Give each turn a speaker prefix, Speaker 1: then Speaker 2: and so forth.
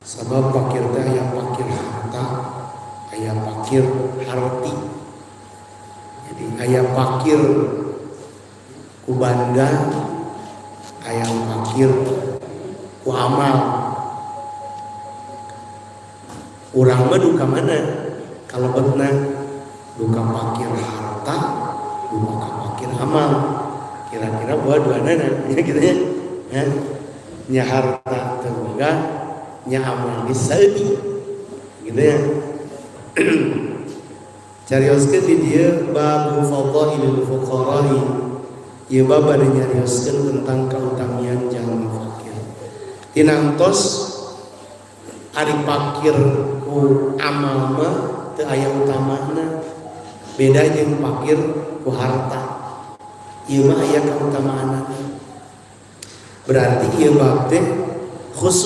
Speaker 1: Sabab fakir teh aya fakir harta, aya fakir harti. Jadi aya fakir ku banda, aya fakir ku amal. Urang mah duka mana? Kalau betna duka fakir harta, duka fakir amal. Kira-kira dua-duana gitu ya. Nya harta tengga, nya amal disaeudi. Gitu ya. Carioskeun di dieu bab fadailul fuqara'i. Ieu bab bade nyarioskeun tentang kautamian jalmi fakir. Tinangtos ari fakir ku amal mah teu aya utamana. Beda jeung fakir ku harta. Ieu mah aya kautamaanna. Berarti ieu bab teh khusus